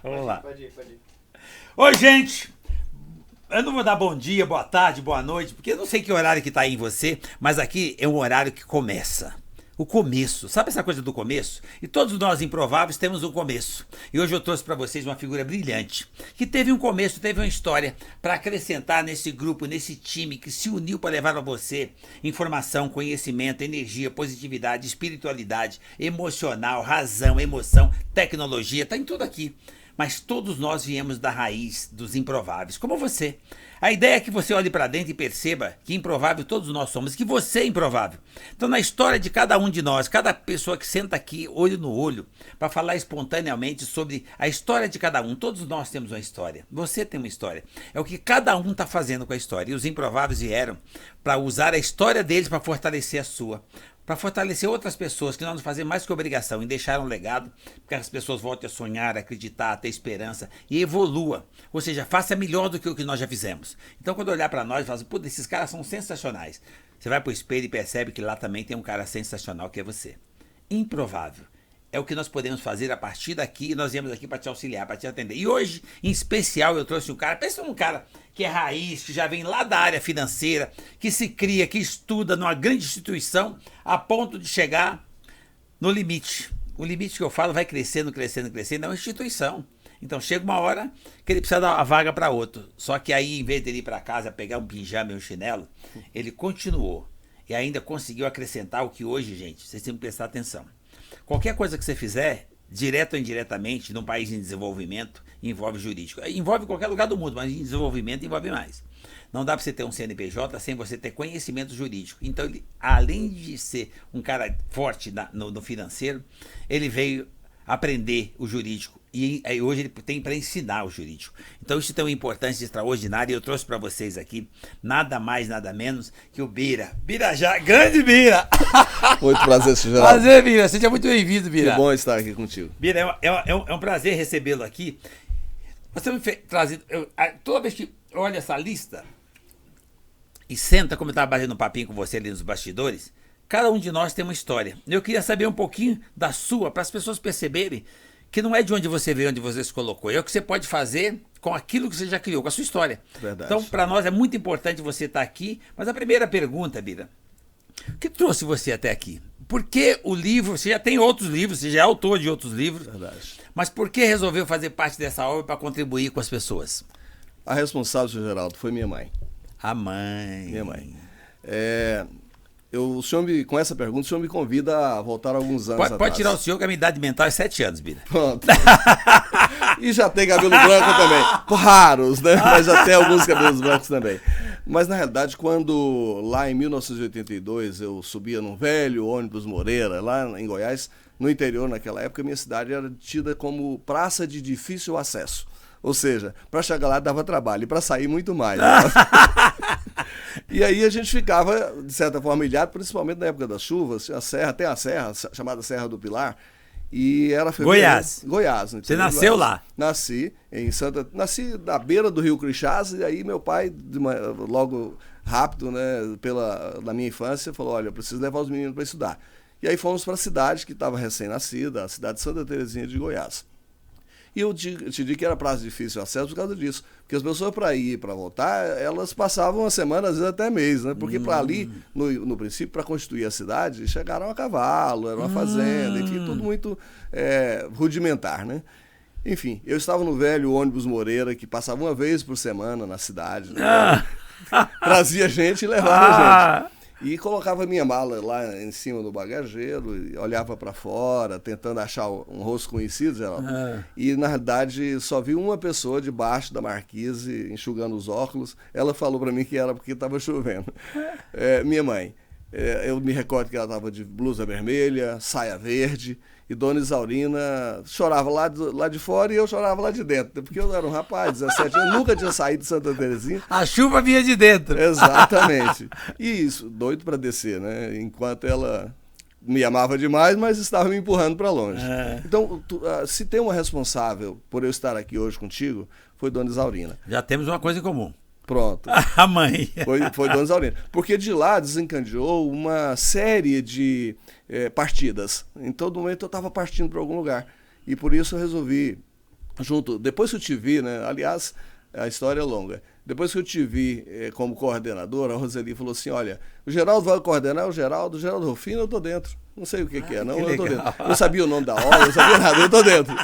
Vamos lá. Pode ir. Oi, gente. Eu não vou dar bom dia, boa tarde, boa noite, porque eu não sei que horário que tá aí em você, mas aqui é um horário que começa. O começo. Sabe essa coisa do começo? E todos nós improváveis temos um começo. E hoje eu trouxe para vocês uma figura brilhante, que teve um começo, teve uma história para acrescentar nesse grupo, nesse time que se uniu para levar a você informação, conhecimento, energia, positividade, espiritualidade, emocional, razão, emoção, tecnologia, tá em tudo aqui. Mas todos nós viemos da raiz dos improváveis, como você. A ideia é que você olhe para dentro e perceba que improvável todos nós somos, que você é improvável. Então, na história de cada um de nós, cada pessoa que senta aqui, olho no olho, para falar espontaneamente sobre a história de cada um, todos nós temos uma história. Você tem uma história. É o que cada um está fazendo com a história. E os improváveis vieram para usar a história deles para fortalecer a sua. Para fortalecer outras pessoas que não fazem mais que obrigação em deixar um legado, para que as pessoas voltem a sonhar, a acreditar, a ter esperança e evolua. Ou seja, faça melhor do que o que nós já fizemos. Então, quando olhar para nós, fala assim, pô, esses caras são sensacionais. Você vai para o espelho e percebe que lá também tem um cara sensacional que é você. Improvável. É o que nós podemos fazer a partir daqui, e nós viemos aqui para te auxiliar, para te atender. E hoje, em especial, eu trouxe um cara, pensa num cara que é raiz, que já vem lá da área financeira, que se cria, que estuda numa grande instituição, a ponto de chegar no limite. O limite que eu falo vai crescendo, é uma instituição. Então chega uma hora que ele precisa dar uma vaga para outro. Só que aí, em vez de ele ir para casa pegar um pijama e um chinelo, ele continuou e ainda conseguiu acrescentar o que hoje, gente, vocês têm que prestar atenção. Qualquer coisa que você fizer, direto ou indiretamente, num país em desenvolvimento, envolve jurídico. Envolve qualquer lugar do mundo, mas em desenvolvimento envolve mais. Não dá para você ter um CNPJ sem você ter conhecimento jurídico. Então, ele, além de ser um cara forte no financeiro, ele veio aprender o jurídico. E hoje ele tem para ensinar o jurídico. Então isso tem uma importância extraordinária e eu trouxe para vocês aqui nada mais, nada menos que o Bira. Bira já, grande Bira! Muito prazer, Geraldo. Prazer, Bira. Seja muito bem-vindo, Bira. Que bom estar aqui contigo. Bira, é um prazer recebê-lo aqui. Você me fez trazido... Toda vez que eu olho essa lista e senta, como eu estava batendo um papinho com você ali nos bastidores, cada um de nós tem uma história. Eu queria saber um pouquinho da sua, para as pessoas perceberem que não é de onde você veio, onde você se colocou. É o que você pode fazer com aquilo que você já criou, com a sua história. Verdade. Então, para nós é muito importante você estar aqui. Mas a primeira pergunta, Bira, o que trouxe você até aqui? Por que o livro, você já tem outros livros, você já é autor de outros livros. Verdade. Mas por que resolveu fazer parte dessa obra para contribuir com as pessoas? A responsável, Sr. Geraldo, foi minha mãe. A mãe. Minha mãe. Com essa pergunta, o senhor me convida a voltar alguns anos atrás. Pode tirar o senhor, que a minha idade mental é 7 anos, Bira. Pronto. E já tem cabelo branco também. Raros, né? Mas já tem alguns cabelos brancos também. Mas, na realidade, quando lá em 1982 eu subia num velho ônibus Moreira, lá em Goiás, no interior, naquela época, minha cidade era tida como praça de difícil acesso. Ou seja, para chegar lá dava trabalho e para sair muito mais. Né? E aí a gente ficava, de certa forma, ilhado, principalmente na época das chuvas. Tem a serra, chamada Serra do Pilar, e era fevereiro. Goiás. Você nasceu lá? Nasci na beira do Rio Crixás, e aí meu pai, logo rápido, né, na minha infância, falou, olha, eu preciso levar os meninos para estudar. E aí fomos para a cidade, que estava recém-nascida, a cidade de Santa Terezinha de Goiás. E eu te digo que era prazo de difícil acesso por causa disso. Porque as pessoas, para ir e para voltar, elas passavam uma semana, às vezes até mês, né? Porque para ali, no princípio, para constituir a cidade, chegaram a cavalo, era uma fazenda, enfim, tudo muito rudimentar, né? Enfim, eu estava no velho ônibus Moreira, que passava uma vez por semana na cidade, né? Trazia gente e levava gente. E colocava minha mala lá em cima do bagageiro, e olhava para fora, tentando achar um rosto conhecido, Geraldo. E, na realidade, só vi uma pessoa debaixo da marquise, enxugando os óculos. Ela falou para mim que era porque estava chovendo. Minha mãe. Eu me recordo que ela estava de blusa vermelha, saia verde, e Dona Isaurina chorava lá de fora e eu chorava lá de dentro, porque eu era um rapaz, 17 anos, nunca tinha saído de Santa Terezinha. A chuva vinha de dentro. Exatamente. E isso, doido para descer, né? Enquanto ela me amava demais, mas estava me empurrando para longe. Então, se tem uma responsável por eu estar aqui hoje contigo, foi Dona Isaurina. Já temos uma coisa em comum. Pronto. A mãe. Foi Dona Isaurina. Porque de lá desencadeou uma série de partidas. Em todo momento eu estava partindo para algum lugar. E por isso eu resolvi, depois que eu te vi, né? Aliás, a história é longa. Depois que eu te vi como coordenador, a Roseli falou assim, olha, o Geraldo vai coordenar, o Geraldo Rufino, eu tô dentro. Não sei o que é, não, eu tô dentro. Eu sabia o nome da obra, eu não sabia nada, eu tô dentro.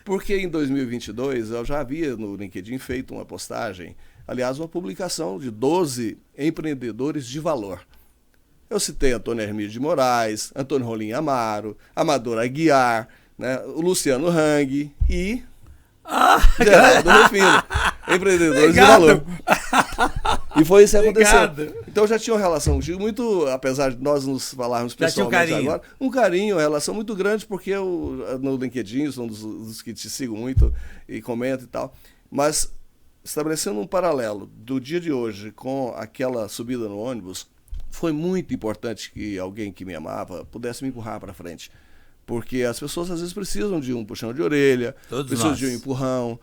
Porque em 2022 eu já havia no LinkedIn feito uma postagem, aliás, uma publicação de 12 empreendedores de valor. Eu citei Antônio Hermídio de Moraes, Antônio Rolim Amaro, Amador Aguiar, né, o Luciano Hang e Geraldo Rufino, empreendedores de valor. E foi isso que aconteceu. Então já tinha uma relação contigo muito, apesar de nós nos falarmos pessoalmente agora, um carinho, uma relação muito grande, porque eu no LinkedIn sou um dos que te sigo muito e comento e tal, mas estabelecendo um paralelo do dia de hoje com aquela subida no ônibus, foi muito importante que alguém que me amava pudesse me empurrar para frente. Porque as pessoas às vezes precisam de um puxão de orelha, precisam de um empurrão,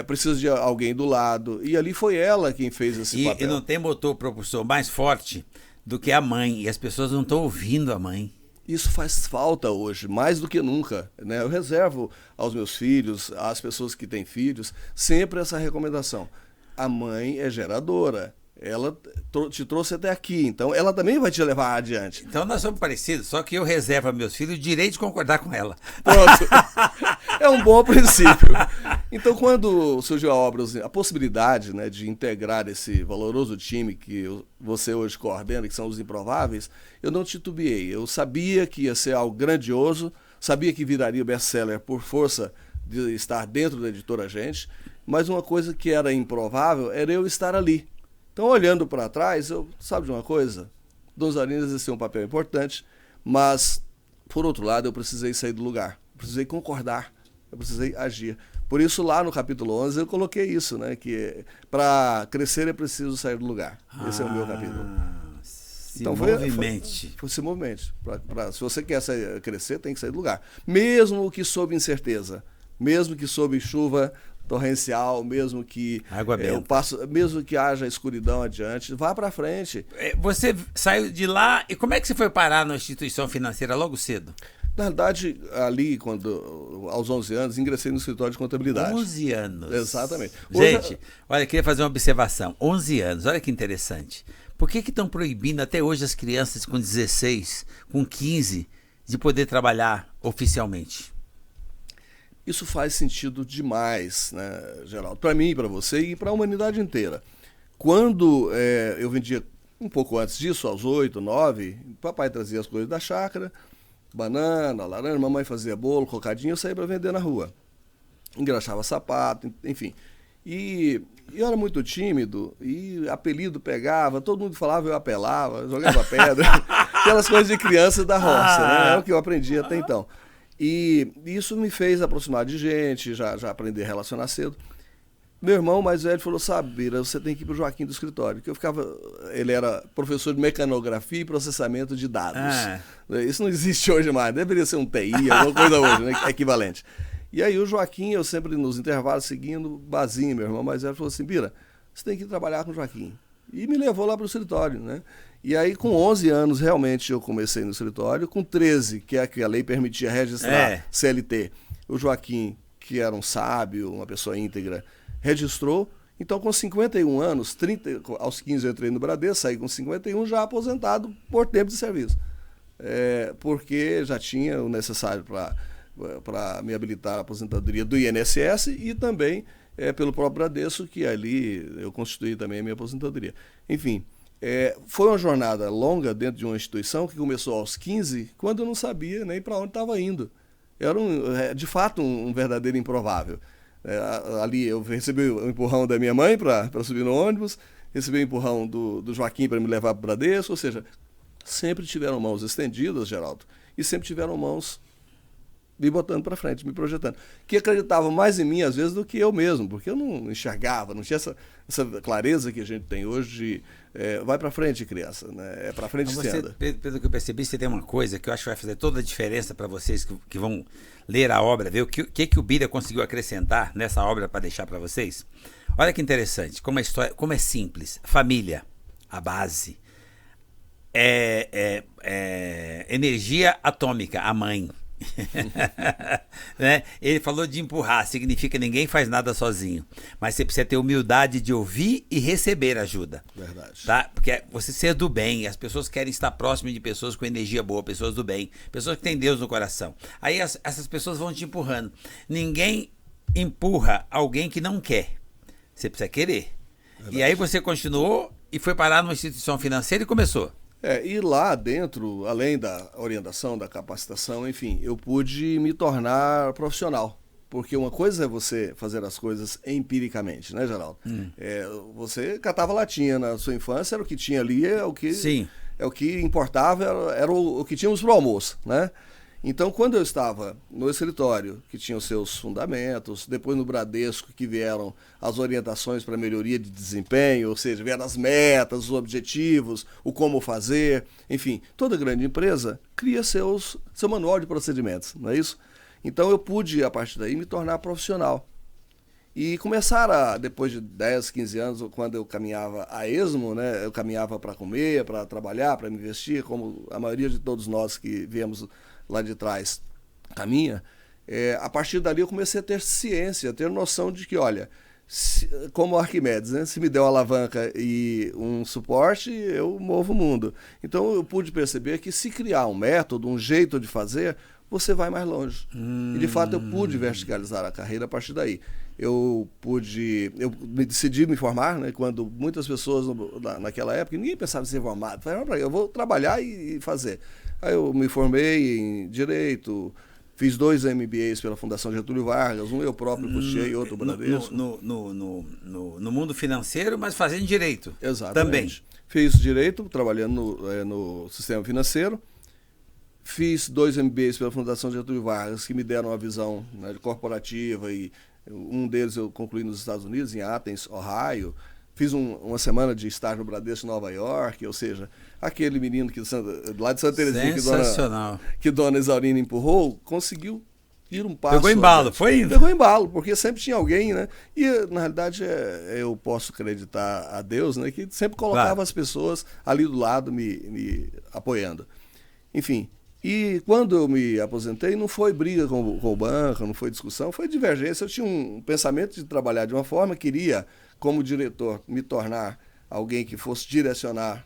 precisam de alguém do lado. E ali foi ela quem fez esse papel. E não tem motor propulsor mais forte do que a mãe. E as pessoas não estão ouvindo a mãe. Isso faz falta hoje, mais do que nunca, né? Eu reservo aos meus filhos, às pessoas que têm filhos, sempre essa recomendação. A mãe é geradora. Ela te trouxe até aqui, então ela também vai te levar adiante. Então nós somos parecidos, só que eu reservo a meus filhos o direito de concordar com ela. Pronto. É um bom princípio. Então, quando surgiu a obra, a possibilidade, né, de integrar esse valoroso time que você hoje coordena, que são os Improváveis, eu não titubeei. Eu sabia que ia ser algo grandioso, sabia que viraria best-seller por força de estar dentro da Editora Gente, mas uma coisa que era improvável era eu estar ali. Então, olhando para trás, sabe de uma coisa? Dona Isaurina exerceu um papel importante, mas, por outro lado, eu precisei sair do lugar, eu precisei concordar, eu precisei agir. Por isso, lá no capítulo 11, eu coloquei isso, né? Que para crescer é preciso sair do lugar. Esse é o meu capítulo. Então, movimente. Foi se movimente. Se você quer crescer, tem que sair do lugar. Mesmo que sob incerteza, mesmo que sob chuva torrencial, mesmo que mesmo que haja escuridão adiante, vá para frente. Você saiu de lá e como é que você foi parar na instituição financeira logo cedo? Na verdade, ali, aos 11 anos, ingressei no escritório de contabilidade. 11 anos. Exatamente. Gente, olha, eu queria fazer uma observação. 11 anos, olha que interessante. Por que estão proibindo até hoje as crianças com 16, com 15, de poder trabalhar oficialmente? Isso faz sentido demais, né, Geraldo? Para mim, para você e para a humanidade inteira. Quando eu vendia um pouco antes disso, aos 8, 9, papai trazia as coisas da chácara, banana, laranja, mamãe fazia bolo, cocadinho, eu saía para vender na rua. Engraxava sapato, enfim. E eu era muito tímido, e apelido pegava, todo mundo falava, eu apelava, jogava pedra. Aquelas coisas de criança da roça, né? É o que eu aprendi até então. E isso me fez aproximar de gente, já aprender a relacionar cedo. Meu irmão mais velho falou, sabe, Bira, você tem que ir para o Joaquim do escritório. Que ele era professor de mecanografia e processamento de dados. Isso não existe hoje mais, deveria ser um TI, alguma coisa hoje, né, equivalente. E aí o Joaquim, eu sempre nos intervalos seguindo, Bazinho, meu irmão mais velho, falou assim, Bira, você tem que trabalhar com o Joaquim. E me levou lá para o escritório, né? E aí, com 11 anos, realmente, eu comecei no escritório. Com 13, que é que a lei permitia registrar CLT, o Joaquim, que era um sábio, uma pessoa íntegra, registrou. Então, com 51 anos, aos 15 eu entrei no Bradesco, saí com 51, já aposentado por tempo de serviço. Porque já tinha o necessário para me habilitar a aposentadoria do INSS e também pelo próprio Bradesco, que ali eu constituí também a minha aposentadoria. Enfim, foi uma jornada longa dentro de uma instituição que começou aos 15, quando eu não sabia nem para onde estava indo. Era, de fato, um verdadeiro improvável. Ali eu recebi o empurrão da minha mãe para subir no ônibus, recebi o empurrão do Joaquim para me levar para o Bradesco, ou seja, sempre tiveram mãos estendidas, Geraldo, e sempre tiveram mãos me botando para frente, me projetando. Que acreditavam mais em mim, às vezes, do que eu mesmo, porque eu não enxergava, não tinha essa clareza que a gente tem hoje de vai para frente, criança, né? Para frente então você anda. Pelo que eu percebi, você tem uma coisa que eu acho que vai fazer toda a diferença para vocês que vão ler a obra, ver o que o Bira conseguiu acrescentar nessa obra para deixar para vocês. Olha que interessante, como a história, como é simples. Família, a base. Energia atômica, a mãe. Né? Ele falou de empurrar, significa ninguém faz nada sozinho, mas você precisa ter humildade de ouvir e receber ajuda. Verdade. Tá? Porque você ser do bem, as pessoas querem estar próximas de pessoas com energia boa, pessoas do bem, pessoas que têm Deus no coração. Aí essas pessoas vão te empurrando. Ninguém empurra alguém que não quer. Você precisa querer. Verdade. E aí você continuou e foi parar numa instituição financeira e começou. E lá dentro, além da orientação, da capacitação, enfim, eu pude me tornar profissional. Porque uma coisa é você fazer as coisas empiricamente, né, Geraldo? Você catava latinha na sua infância, era o que tinha ali, Sim. É o que importava, era o que tínhamos para o almoço, né? Então, quando eu estava no escritório, que tinha os seus fundamentos, depois no Bradesco, que vieram as orientações para melhoria de desempenho, ou seja, vieram as metas, os objetivos, o como fazer, enfim, toda grande empresa cria seu manual de procedimentos, não é isso? Então, eu pude, a partir daí, me tornar profissional. E começar depois de 10, 15 anos, quando eu caminhava a esmo, né, eu caminhava para comer, para trabalhar, para investir, como a maioria de todos nós que viemos lá de trás caminha, a partir dali eu comecei a ter ciência, a ter noção de que, olha, como Arquimedes, né, se me der uma alavanca e um suporte, eu movo o mundo. Então eu pude perceber que se criar um método, um jeito de fazer, você vai mais longe. E de fato eu pude verticalizar a carreira a partir daí. Eu decidi me formar, né, quando muitas pessoas naquela época, ninguém pensava em ser formado, eu vou trabalhar e fazer. Aí eu me formei em Direito, fiz 2 MBAs pela Fundação Getúlio Vargas, um eu próprio puxei e outro Bradesco. No mundo financeiro, mas fazendo Direito. Exatamente. Também. Fiz Direito, trabalhando no sistema financeiro. Fiz 2 MBAs pela Fundação Getúlio Vargas, que me deram uma visão, né, corporativa, e um deles eu concluí nos Estados Unidos, em Athens, Ohio. Fiz uma semana de estágio no Bradesco em Nova York, ou seja, aquele menino lá de Santa Terezinha que dona Exaurina empurrou, conseguiu ir um passo. Pegou embalo, foi indo. Pegou embalo, porque sempre tinha alguém, né? E, na realidade, eu posso acreditar a Deus, né, que sempre colocava as pessoas ali do lado me apoiando. Enfim, e quando eu me aposentei, não foi briga com o banco, não foi discussão, foi divergência. Eu tinha um pensamento de trabalhar de uma forma, queria, como diretor, me tornar alguém que fosse direcionar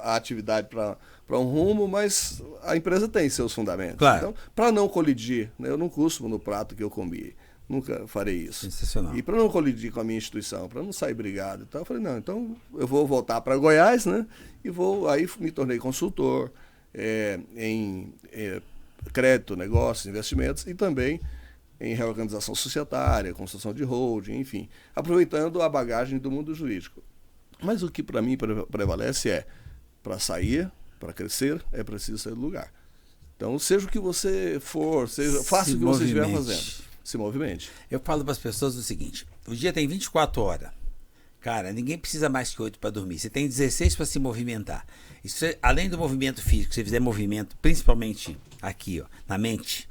a atividade para um rumo, mas a empresa tem seus fundamentos. Claro. Então, para não colidir, né, eu não custo no prato que eu comi, nunca farei isso. Sensacional. E para não colidir com a minha instituição, para não sair brigado e tal, eu falei, não, então eu vou voltar para Goiás, né, e aí me tornei consultor em crédito, negócios, investimentos e também em reorganização societária, construção de holding, enfim, aproveitando a bagagem do mundo jurídico. Mas o que para mim prevalece para sair, para crescer, é preciso sair do lugar. Então, seja o que você for, faça o que você estiver fazendo. Se movimente. Eu falo para as pessoas o seguinte, o dia tem 24 horas. Cara, ninguém precisa mais que 8 para dormir. Você tem 16 para se movimentar. E além do movimento físico, se você fizer movimento, principalmente aqui, ó, na mente,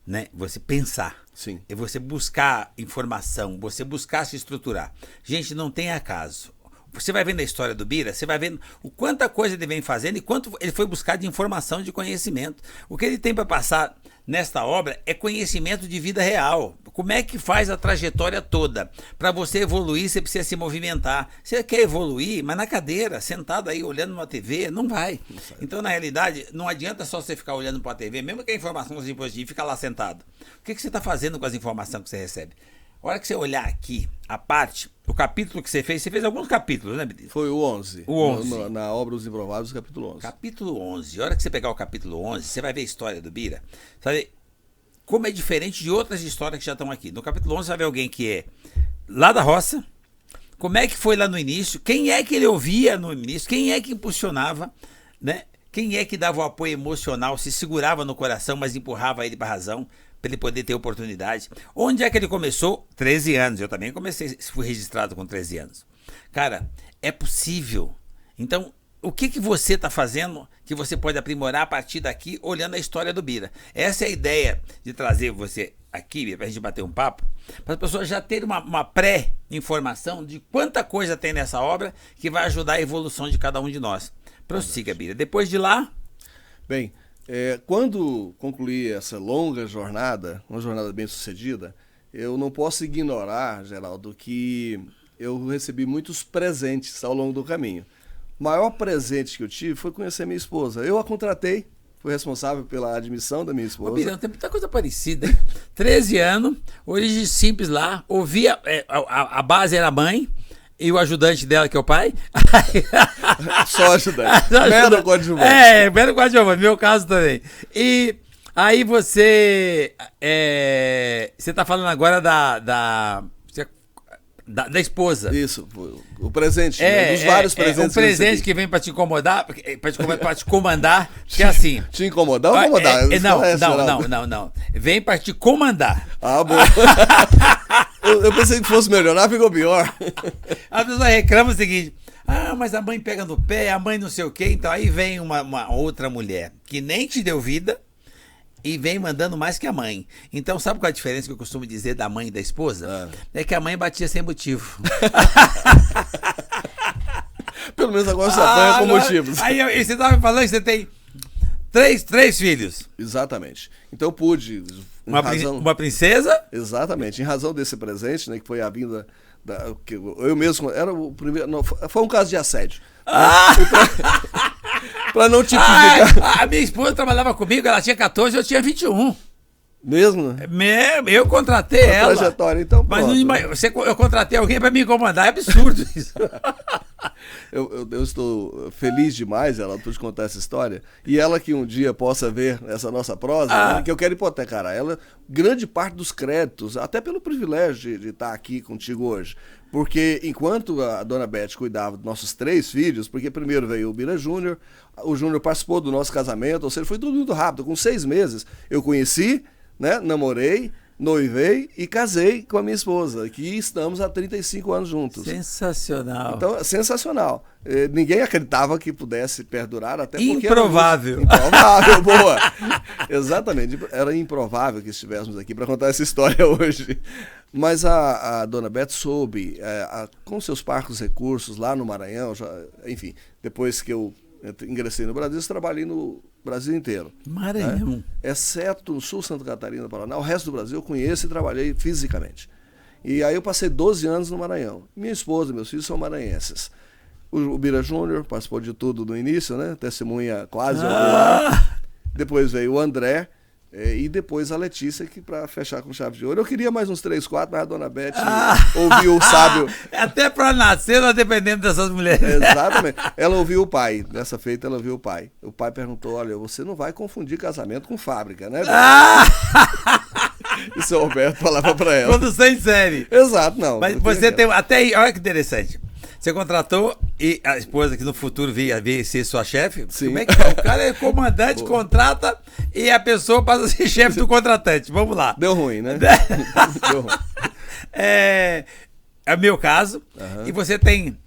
né? Você pensar. Sim. É você buscar informação, você buscar se estruturar. Gente, não tem acaso. Você vai vendo a história do Bira, você vai vendo o quanta coisa ele vem fazendo e quanto ele foi buscar de informação, de conhecimento. O que ele tem para passar nesta obra é conhecimento de vida real. Como é que faz a trajetória toda? Para você evoluir, você precisa se movimentar. Você quer evoluir, mas na cadeira, sentado aí, olhando uma TV, não vai. Então, na realidade, não adianta só você ficar olhando para a TV, mesmo que a informação seja positiva, fica lá sentado. O que você está fazendo com as informações que você recebe? A hora que você olhar aqui, a parte, o capítulo que você fez alguns capítulos, né, Bedito? Foi o 11. O 11. Na obra Os Improváveis, capítulo 11. Capítulo 11. A hora que você pegar o capítulo 11, você vai ver a história do Bira. Sabe como é diferente de outras histórias que já estão aqui. No capítulo 11 você vai ver alguém que é lá da roça, como é que foi lá no início, quem é que ele ouvia no início, quem é que impulsionava, né? Quem é que dava o apoio emocional, se segurava no coração, mas empurrava ele para a razão, para ele poder ter oportunidade. Onde é que ele começou? 13 anos. Eu também comecei, fui registrado com 13 anos. Cara, é possível. Então, o que você está fazendo que você pode aprimorar a partir daqui, olhando a história do Bira. Essa é a ideia de trazer você aqui, para a gente bater um papo, para as pessoas já terem uma pré-informação de quanta coisa tem nessa obra que vai ajudar a evolução de cada um de nós. Prossiga, Bira. Depois de lá... Bem, quando concluí essa longa jornada, uma jornada bem sucedida, eu não posso ignorar, Geraldo, que eu recebi muitos presentes ao longo do caminho. O maior presente que eu tive foi conhecer minha esposa. Eu a contratei, fui responsável pela admissão da minha esposa. Ô, Birão, tem muita coisa parecida, hein? 13 anos, origem simples lá, ouvia, a base era a mãe e o ajudante dela, que é o pai. Só ajudante. Mero coadjuvante. Mero coadjuvante, meu caso também. E aí você tá falando agora da esposa. Isso, o presente, dos vários presentes. Um presente que vem pra te incomodar, pra te comandar, que é assim. Te incomodar ou incomodar? Não. Vem pra te comandar. Ah, bom. Eu pensei que fosse melhorar, ficou pior. As pessoas reclamam o seguinte: mas a mãe pega no pé, a mãe não sei o quê. Então aí vem uma outra mulher que nem te deu vida e vem mandando mais que a mãe. Então, sabe qual é a diferença que eu costumo dizer da mãe e da esposa? É que a mãe batia sem motivo. Pelo menos agora você apanha com motivos. Aí você estava me falando que você tem três filhos. Exatamente. Então eu pude... Uma princesa? Exatamente. Em razão desse presente, né, que foi a vinda... que eu mesmo... Era o primeiro... Não, foi um caso de assédio. Pra não tipificar. A minha esposa trabalhava comigo, ela tinha 14, eu tinha 21. Mesmo? Eu contratei ela. Trajetória, então, mas eu contratei alguém pra me incomodar, é absurdo isso. Eu estou feliz demais, ela, por te contar essa história. E ela que um dia possa ver essa nossa prosa, né, que eu quero hipotecar a ela grande parte dos créditos, até pelo privilégio de estar aqui contigo hoje. Porque enquanto a dona Beth cuidava dos nossos 3 filhos, porque primeiro veio o Bira Júnior, o Júnior participou do nosso casamento, ou seja, foi tudo muito rápido. Com 6 meses eu conheci, né, namorei, noivei e casei com a minha esposa, que estamos há 35 anos juntos. Sensacional. Então, sensacional. Ninguém acreditava que pudesse perdurar, até porque... Improvável. Improvável, boa. Exatamente. Era improvável que estivéssemos aqui para contar essa história hoje. Mas a dona Beth soube, com seus parcos recursos lá no Maranhão, enfim, depois que eu ingressei no Brasil, eu trabalhei no Brasil inteiro. Maranhão. Né? Exceto no sul, Santa Catarina, Paraná. O resto do Brasil eu conheço e trabalhei fisicamente. E aí eu passei 12 anos no Maranhão. Minha esposa e meus filhos são maranhenses. O Bira Júnior participou de tudo no início, né? Testemunha quase ocular. Depois veio o André. E depois a Letícia, que para fechar com chave de ouro. Eu queria mais uns 3, 4, mas a dona Beth ouviu o sábio. Até para nascer, nós dependemos dessas mulheres. Exatamente. Ela ouviu o pai. Nessa feita, ela ouviu o pai. O pai perguntou: olha, você não vai confundir casamento com fábrica, né? E o seu Roberto falava para ela. Produção em série. Exato, não. Mas você tem. Até aí, olha que interessante. Você contratou e a esposa que no futuro veio ser sua chefe? Sim. Como é que é? O cara é comandante, contrata e a pessoa passa a ser chefe do contratante. Vamos lá. Deu ruim, né? Deu ruim. É meu caso. E você tem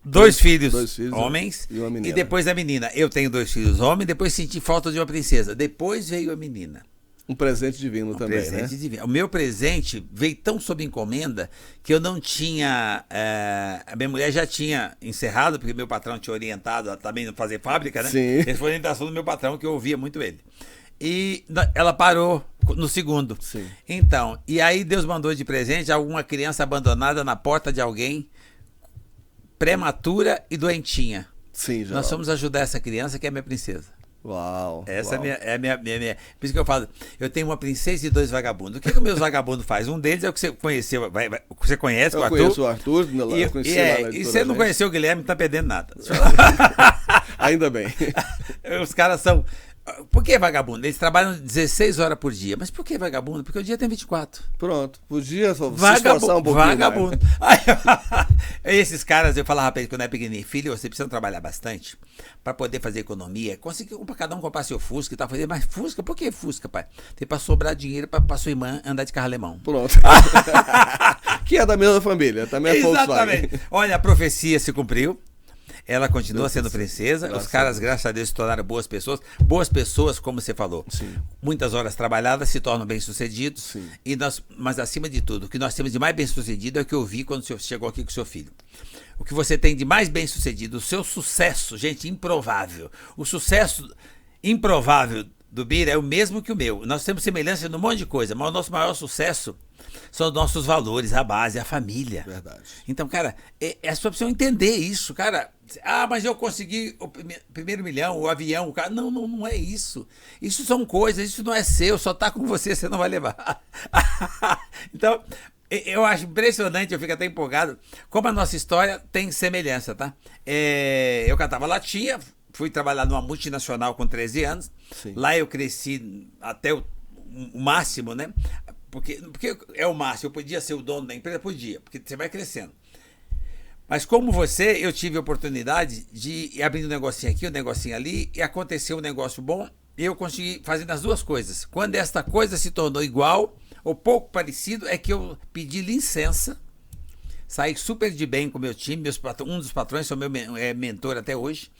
dois filhos homens e uma menina. E depois a menina. Eu tenho 2 filhos homens, depois senti falta de uma princesa. Depois veio a menina. Um presente divino também, presente, né? Divino. O meu presente veio tão sob encomenda que eu não tinha... a minha mulher já tinha encerrado, porque meu patrão tinha orientado a também não fazer fábrica, né? Sim. Essa foi a orientação do meu patrão, que eu ouvia muito ele. E ela parou no segundo. Sim. Então, e aí Deus mandou de presente alguma criança abandonada na porta de alguém, prematura e doentinha. Sim, já. Nós fomos ajudar essa criança, que é minha princesa. Uau. Essa é a minha. Por isso que eu falo, eu tenho uma princesa e 2 vagabundos. O que os meus vagabundos fazem? Um deles é o que você conheceu. Você conhece o Arthur? Eu conheço o Arthur. E você não conheceu o Guilherme, não tá perdendo nada. Ainda bem. Os caras são... Por que vagabundo? Eles trabalham 16 horas por dia. Mas por que vagabundo? Porque o dia tem 24. Pronto. Podia se esforçar um pouquinho. Vagabundo. Esses caras, eu falava pra eles quando eu era pequenininho: filho, você precisa trabalhar bastante para poder fazer economia. Conseguir para cada um comprar seu Fusca e tal. Fazer, mas Fusca? Por que Fusca, pai? Tem para sobrar dinheiro para sua irmã andar de carro alemão. Pronto. Que é da mesma família. Também é Volkswagen. Exatamente. Olha, a profecia se cumpriu. Ela continua sendo princesa. Os caras, graças a Deus, se tornaram boas pessoas. Boas pessoas, como você falou. Sim. Muitas horas trabalhadas se tornam bem-sucedidos. Sim. Mas, acima de tudo, o que nós temos de mais bem-sucedido é o que eu vi quando o senhor chegou aqui com o seu filho. O que você tem de mais bem-sucedido, o seu sucesso, gente, improvável. O sucesso improvável do Bira é o mesmo que o meu. Nós temos semelhança num monte de coisa, mas o nosso maior sucesso são os nossos valores, a base, a família. Verdade. Então, cara, é só pra você entender isso, cara. Ah, mas eu consegui o primeiro milhão, o avião, o carro. Não, não é isso. Isso são coisas, isso não é seu, só tá com você, você não vai levar. Então, eu acho impressionante, eu fico até empolgado, como a nossa história tem semelhança, tá? Eu cantava latinha, fui trabalhar numa multinacional com 13 anos. Sim. Lá eu cresci até o máximo, né? Porque é o máximo. Eu podia ser o dono da empresa? Podia, porque você vai crescendo. Mas como você, eu tive a oportunidade de ir abrindo um negocinho aqui, um negocinho ali, e aconteceu um negócio bom, e eu consegui fazer as duas coisas. Quando esta coisa se tornou igual, ou pouco parecido, é que eu pedi licença, saí super de bem com o meu time, um dos patrões, sou meu mentor até hoje,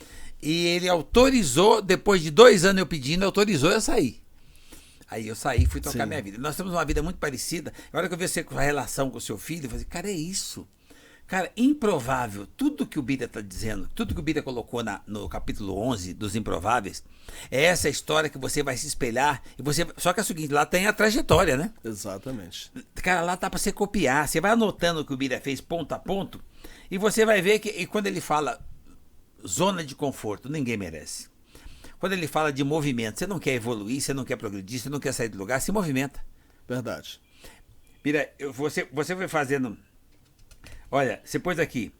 e ele autorizou, depois de 2 anos eu pedindo, autorizou eu sair. Aí eu saí e fui tocar minha vida. Nós temos uma vida muito parecida. A hora que eu vi você com a relação com o seu filho, eu falei, cara, é isso. Cara, improvável. Tudo que o Bira está dizendo, tudo que o Bira colocou no capítulo 11 dos Improváveis, é essa história que você vai se espelhar. Só que é o seguinte, lá tem a trajetória, né? Exatamente. Cara, lá tá para você copiar. Você vai anotando o que o Bira fez ponto a ponto, e você vai ver que quando ele fala zona de conforto, ninguém merece. Quando ele fala de movimento, você não quer evoluir, você não quer progredir, você não quer sair do lugar, se movimenta. Verdade. Bira, você foi fazendo... Olha, você pôs aqui.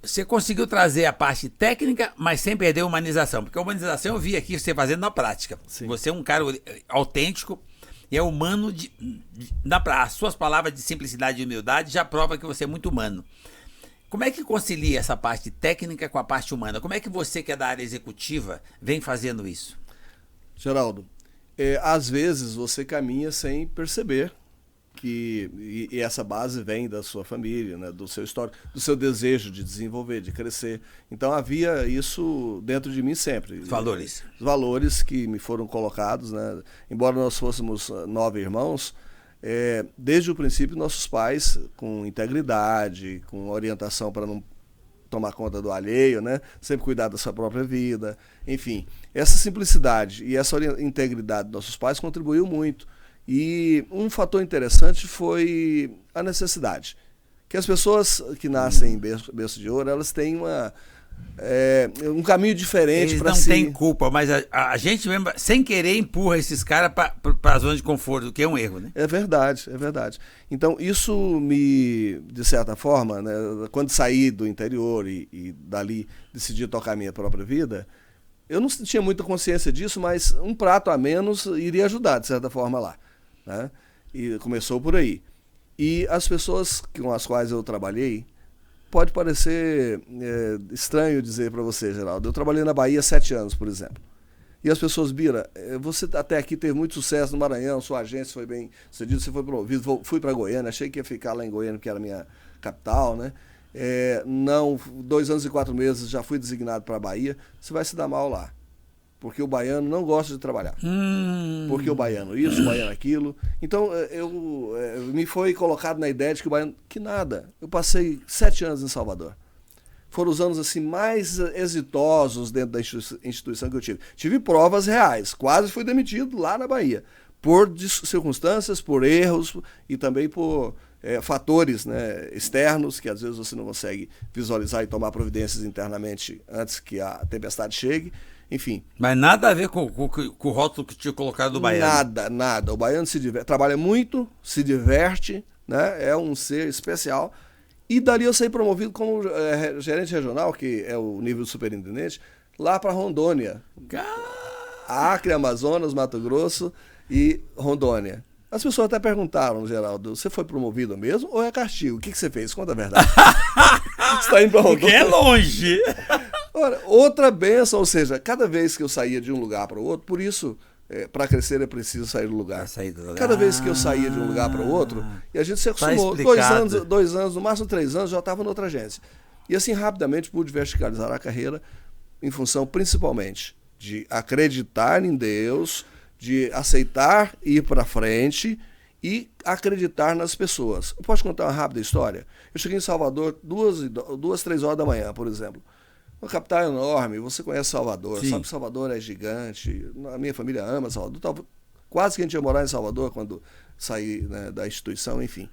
Você conseguiu trazer a parte técnica, mas sem perder a humanização. Porque a humanização eu vi aqui você fazendo na prática. Sim. Você é um cara autêntico e é humano. As suas palavras de simplicidade e humildade já prova que você é muito humano. Como é que concilia essa parte técnica com a parte humana? Como é que você, que é da área executiva, vem fazendo isso? Geraldo, às vezes você caminha sem perceber que essa base vem da sua família, né, do seu histórico, do seu desejo de desenvolver, de crescer. Então havia isso dentro de mim sempre. Valores. Os valores que me foram colocados, né? Embora nós fôssemos 9 irmãos, desde o princípio nossos pais, com integridade, com orientação para não tomar conta do alheio, né? Sempre cuidar da sua própria vida, enfim. Essa simplicidade e essa integridade dos nossos pais contribuiu muito. E um fator interessante foi a necessidade. Que as pessoas que nascem em berço de ouro, elas têm um caminho diferente para si. Eles não têm culpa, mas a gente mesmo, sem querer, empurra esses caras para a zona de conforto, o que é um erro, né? É verdade, é verdade. Então, isso me, de certa forma, né, quando saí do interior e dali decidi tocar a minha própria vida, eu não tinha muita consciência disso, mas um prato a menos iria ajudar, de certa forma, lá. Né? E começou por aí. E as pessoas com as quais eu trabalhei, pode parecer estranho dizer para você, Geraldo, eu trabalhei na Bahia 7 anos, por exemplo. E as pessoas, Bira, você até aqui teve muito sucesso no Maranhão, sua agência foi bem sucedida, você foi promovido, fui para Goiânia, achei que ia ficar lá em Goiânia, que era a minha capital, né? Não, 2 anos e 4 meses já fui designado para a Bahia, você vai se dar mal lá. Porque o baiano não gosta de trabalhar. Porque o baiano isso, o baiano aquilo. Então, me foi colocado na ideia de que o baiano... Que nada. Eu passei 7 anos em Salvador. Foram os anos assim, mais exitosos dentro da instituição que eu tive. Tive provas reais. Quase fui demitido lá na Bahia. Por circunstâncias, por erros e também por fatores, né, externos que às vezes você não consegue visualizar e tomar providências internamente antes que a tempestade chegue. Enfim. Mas nada a ver com o rótulo que tinha colocado do baiano. Nada. O baiano se diverte, trabalha muito, se diverte, né? É um ser especial. E dali eu saí promovido como gerente regional, que é o nível superintendente, lá para Rondônia. Acre, Amazonas, Mato Grosso e Rondônia. As pessoas até perguntaram, Geraldo, você foi promovido mesmo ou é castigo? O que você fez? Conta a verdade. Você está indo para Rondônia. Porque é longe. Ora, outra bênção, ou seja, cada vez que eu saía de um lugar para o outro, por isso, para crescer é preciso sair do lugar. Cada vez que eu saía de um lugar para o outro, e a gente se acostumou, 2 anos, no máximo 3 anos, já estava noutra agência. E assim, rapidamente pude verticalizar a carreira em função principalmente de acreditar em Deus, de aceitar ir para frente e acreditar nas pessoas. Eu posso contar uma rápida história? Eu cheguei em Salvador 3 horas da manhã, por exemplo. Uma capital enorme, você conhece Salvador, Sim. sabe que Salvador é gigante, a minha família ama Salvador, quase que a gente ia morar em Salvador quando saí, né, da instituição, enfim.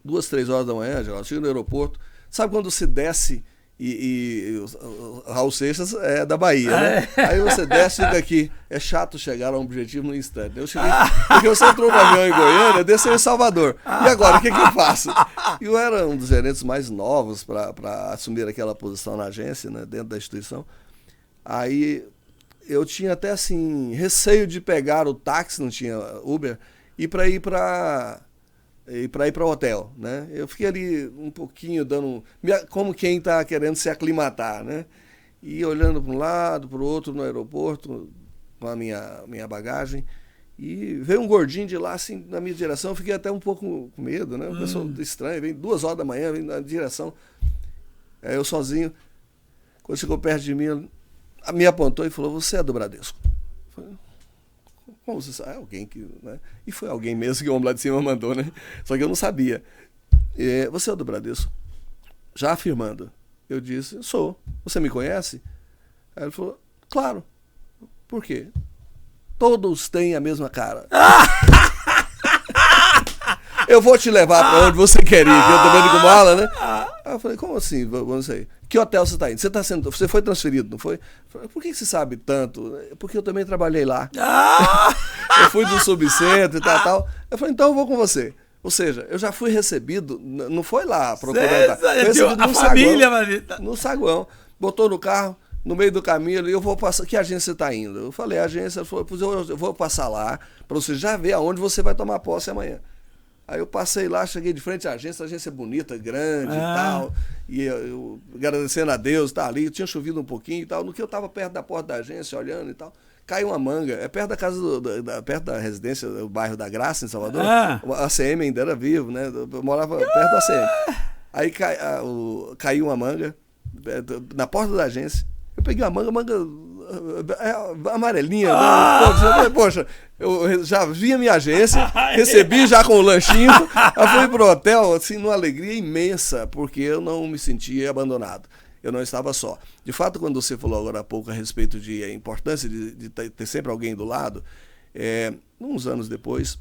2, 3 horas da manhã, Geraldo, chego no aeroporto, sabe quando você desce e o Raul Seixas é da Bahia, né? Aí você desce e fica aqui. É chato chegar a um objetivo no instante. Eu cheguei, porque você entrou no avião em Goiânia, desceu em Salvador. E agora, o que eu faço? E eu era um dos gerentes mais novos para assumir aquela posição na agência, né, dentro da instituição. Aí eu tinha até assim, receio de pegar o táxi, não tinha Uber, e para ir para o hotel, né? Eu fiquei ali um pouquinho dando, como quem está querendo se aclimatar, né? E olhando para um lado, para o outro no aeroporto, com a minha bagagem, e veio um gordinho de lá, assim, na minha direção, eu fiquei até um pouco com medo, né? Uma pessoa estranha, vem 2 horas da manhã, vem na direção, aí eu sozinho, quando chegou perto de mim, me apontou e falou, você é do Bradesco? Eu falei, como você sabe? Alguém que, né? E foi alguém mesmo que o homem lá de cima mandou, né? Só que eu não sabia. Você é do Bradesco? Já afirmando. Eu disse, sou. Você me conhece? Aí ele falou, claro. Por quê? Todos têm a mesma cara. Eu vou te levar para onde você quer ir, que eu tô vendo com mala, né? Aí eu falei, como assim? Não sei. Que hotel você está indo? Você foi transferido, não foi? Eu falei, por que você sabe tanto? Porque eu também trabalhei lá. Eu fui do subcentro e tal. Eu falei, então eu vou com você. Ou seja, eu já fui recebido, não foi lá procurando. Foi recebido no família, saguão, no saguão. Botou no carro, no meio do caminho, eu vou passar. Que agência você está indo? Eu falei, a agência. Ele falou, pois eu vou passar lá para você já ver aonde você vai tomar posse amanhã. Aí eu passei lá, cheguei de frente à agência, a agência é bonita, grande e tal. E eu agradecendo a Deus, tá ali, tinha chovido um pouquinho e tal. No que eu estava perto da porta da agência, olhando e tal, caiu uma manga. É perto da casa, perto da residência, o bairro da Graça, em Salvador. A ACM ainda era vivo, né? Eu morava perto da ACM. Aí caiu uma manga na porta da agência. Eu peguei a manga amarelinha. Poxa, eu já vi a minha agência, recebi já com o lanchinho, eu fui pro hotel, assim, numa alegria imensa, porque eu não me sentia abandonado. Eu não estava só. De fato, quando você falou agora há pouco a respeito de a importância de ter sempre alguém do lado, uns anos depois,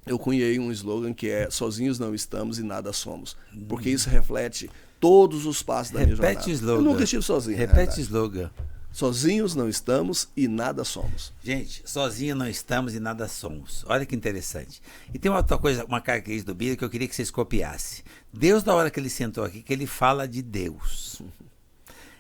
eu cunhei um slogan que é sozinhos não estamos e nada somos. Porque isso reflete todos os passos da minha jornada. Repete o slogan. Eu nunca estive sozinho. Repete o slogan. Sozinhos não estamos e nada somos. Gente, sozinhos não estamos e nada somos. Olha que interessante. E tem uma outra coisa, uma característica do Bira que eu queria que vocês copiassem. Deus, da hora que ele sentou aqui, que ele fala de Deus.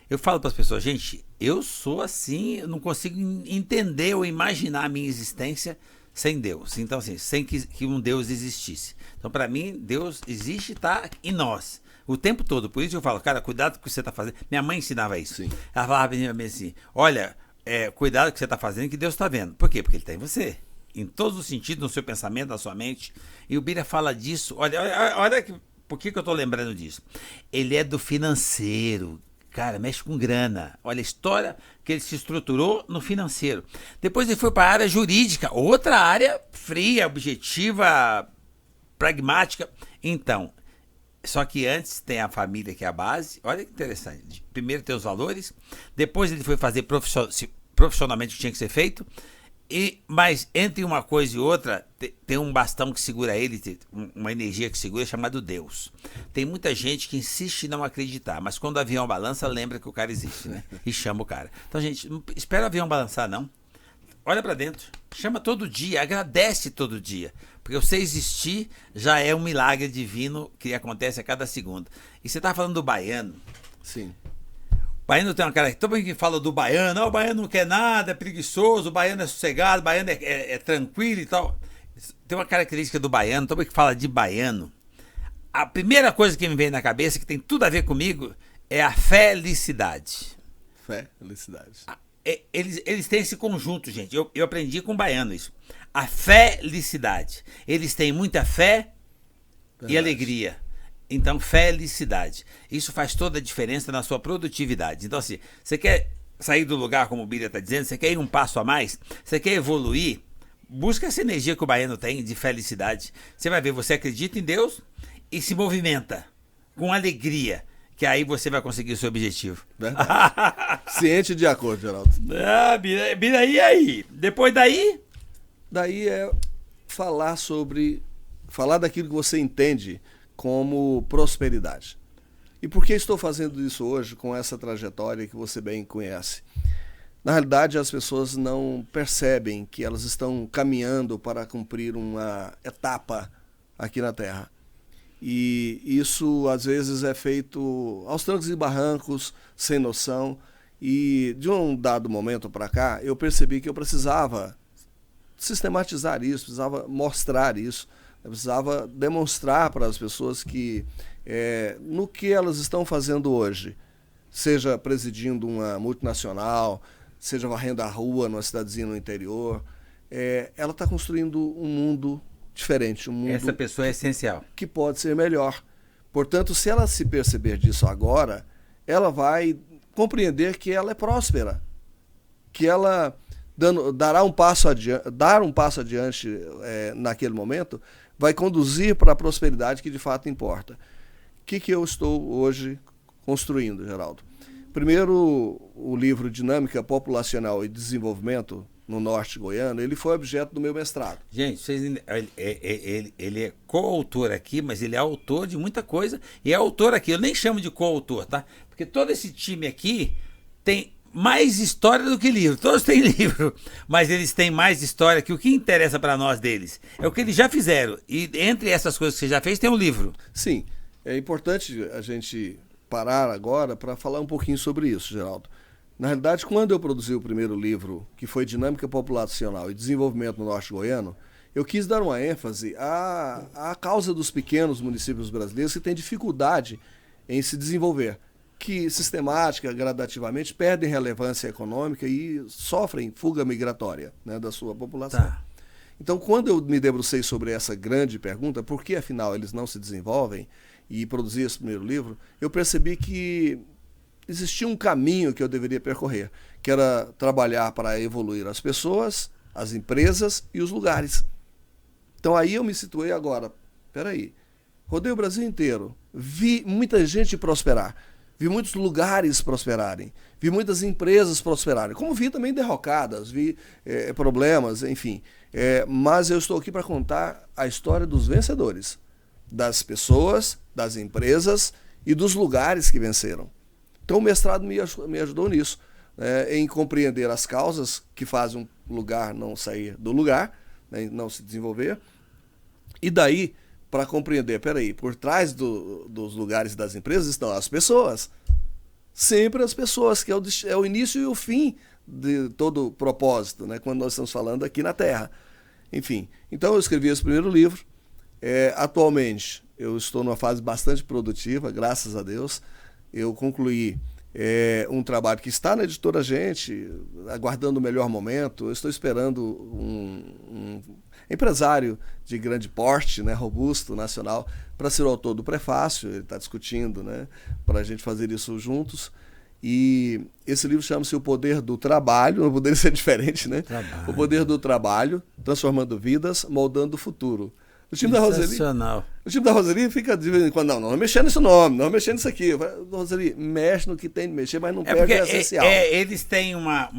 Eu falo para as pessoas, gente, eu sou assim, eu não consigo entender ou imaginar a minha existência sem Deus. Então, assim, sem que um Deus existisse. Então, para mim, Deus existe e está em nós. O tempo todo. Por isso eu falo, cara, cuidado com o que você está fazendo. Minha mãe ensinava isso. Sim. Ela falava para mim assim, olha, cuidado com o que você está fazendo, que Deus está vendo. Por quê? Porque Ele está em você. Em todos os sentidos, no seu pensamento, na sua mente. E o Bira fala disso. Olha por que eu estou lembrando disso? Ele é do financeiro. Cara, mexe com grana. Olha a história que ele se estruturou no financeiro. Depois ele foi para a área jurídica. Outra área fria, objetiva, pragmática. Então... Só que antes tem a família, que é a base. Olha que interessante. Primeiro tem os valores. Depois ele foi fazer profissionalmente o que tinha que ser feito. Mas entre uma coisa e outra, tem um bastão que segura ele, uma energia que segura, chamado Deus. Tem muita gente que insiste em não acreditar. Mas quando o avião balança, lembra que o cara existe, né? E chama o cara. Então, gente, não espera o avião balançar, não. Olha pra dentro, chama todo dia, agradece todo dia, porque você existir já é um milagre divino que acontece a cada segundo. E você tá falando do baiano. Sim. O baiano tem uma cara, todo mundo que fala do baiano, o baiano não quer nada, é preguiçoso, o baiano é sossegado, o baiano é tranquilo e tal. Tem uma característica do baiano, todo mundo que fala de baiano, a primeira coisa que me vem na cabeça, que tem tudo a ver comigo, é a felicidade. Felicidade. Eles têm esse conjunto, gente. Eu aprendi com o baiano isso. A felicidade. Eles têm muita fé e alegria. Então, felicidade. Isso faz toda a diferença na sua produtividade. Então, assim, você quer sair do lugar, como o Bíblia está dizendo, você quer ir um passo a mais, você quer evoluir, busca essa energia que o baiano tem de felicidade. Você vai ver, você acredita em Deus e se movimenta com alegria, que aí você vai conseguir o seu objetivo. Ciente de acordo, Geraldo. Bira, e aí? Depois daí? Daí é falar daquilo que você entende como prosperidade. E por que estou fazendo isso hoje com essa trajetória que você bem conhece? Na realidade, as pessoas não percebem que elas estão caminhando para cumprir uma etapa aqui na Terra. E isso, às vezes, é feito aos trancos e barrancos, sem noção. E, de um dado momento para cá, eu percebi que eu precisava sistematizar isso, precisava mostrar isso, eu precisava demonstrar para as pessoas que, no que elas estão fazendo hoje, seja presidindo uma multinacional, seja varrendo a rua numa cidadezinha no interior, ela está construindo um mundo diferente, um mundo... Essa pessoa é essencial. Que pode ser melhor. Portanto, se ela se perceber disso agora, ela vai compreender que ela é próspera, que ela dar um passo adiante naquele momento, vai conduzir para a prosperidade que de fato importa. O que eu estou hoje construindo, Geraldo? Primeiro, o livro Dinâmica Populacional e Desenvolvimento no Norte Goiano, ele foi objeto do meu mestrado. Gente, ele é coautor aqui, mas ele é autor de muita coisa e é autor aqui. Eu nem chamo de coautor, tá? Porque todo esse time aqui tem mais história do que livro. Todos têm livro, mas eles têm mais história que o que interessa para nós deles é o que eles já fizeram. E entre essas coisas que você já fez, tem um livro. Sim, é importante a gente parar agora para falar um pouquinho sobre isso, Geraldo. Na realidade, quando eu produzi o primeiro livro, que foi Dinâmica Populacional e Desenvolvimento no Norte Goiano, eu quis dar uma ênfase à causa dos pequenos municípios brasileiros que têm dificuldade em se desenvolver, que sistemática, gradativamente, perdem relevância econômica e sofrem fuga migratória, né, da sua população. Tá. Então, quando eu me debrucei sobre essa grande pergunta, por que afinal eles não se desenvolvem, e produzi esse primeiro livro, eu percebi que existia um caminho que eu deveria percorrer, que era trabalhar para evoluir as pessoas, as empresas e os lugares. Então aí eu me situei agora, peraí, rodei o Brasil inteiro, vi muita gente prosperar, vi muitos lugares prosperarem, vi muitas empresas prosperarem, como vi também derrocadas, vi problemas, enfim. Mas eu estou aqui para contar a história dos vencedores, das pessoas, das empresas e dos lugares que venceram. Então o mestrado me ajudou nisso, em compreender as causas que fazem um lugar não sair do lugar, né, não se desenvolver, e daí para compreender, peraí, por trás dos lugares das empresas estão as pessoas, sempre as pessoas, que é o início e o fim de todo o propósito, né, quando nós estamos falando aqui na Terra. Enfim, então eu escrevi esse primeiro livro. Atualmente eu estou numa fase bastante produtiva, graças a Deus. Eu concluí um trabalho que está na Editora Gente, aguardando o melhor momento. Eu estou esperando um empresário de grande porte, né, robusto, nacional, para ser o autor do prefácio. Ele está discutindo, né, para a gente fazer isso juntos. E esse livro chama-se O Poder do Trabalho, não poderia ser diferente, né? Trabalho. O Poder do Trabalho, transformando vidas, moldando o futuro. O time da Roseli fica de vez em quando, não mexendo nesse nome, não mexendo nisso aqui. Roseli, mexe no que tem de mexer, mas não perde o essencial. Eles têm uma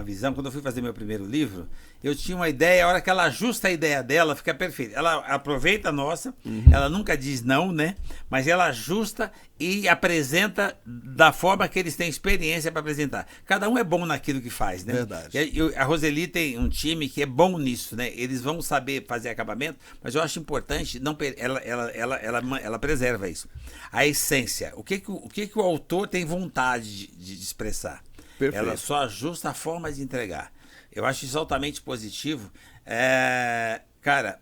visão. Quando eu fui fazer meu primeiro livro, eu tinha uma ideia, a hora que ela ajusta a ideia dela, fica perfeita. Ela aproveita a nossa, ela nunca diz não, né? Mas ela ajusta e apresenta da forma que eles têm experiência para apresentar. Cada um é bom naquilo que faz, né? Verdade. A Roseli tem um time que é bom nisso, né? Eles vão saber fazer acabamento, mas eu acho importante, ela preserva isso. A essência, o que o autor tem vontade de expressar. Perfeito. Ela só ajusta a forma de entregar. Eu acho isso altamente positivo. Cara,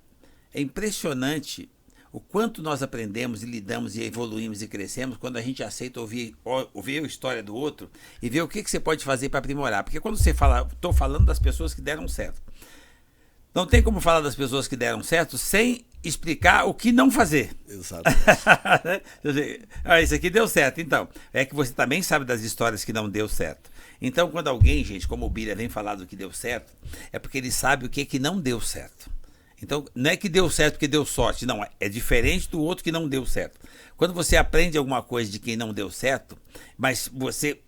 é impressionante o quanto nós aprendemos e lidamos e evoluímos e crescemos quando a gente aceita ouvir a história do outro e ver o que você pode fazer para aprimorar. Porque quando você fala, estou falando das pessoas que deram certo. Não tem como falar das pessoas que deram certo sem explicar o que não fazer. Exatamente. Isso aqui deu certo. Então, é que você também sabe das histórias que não deu certo. Então, quando alguém, gente, como o Bira vem falar do que deu certo, é porque ele sabe o que não deu certo. Então, não é que deu certo porque deu sorte, não, é diferente do outro que não deu certo. Quando você aprende alguma coisa de quem não deu certo, mas você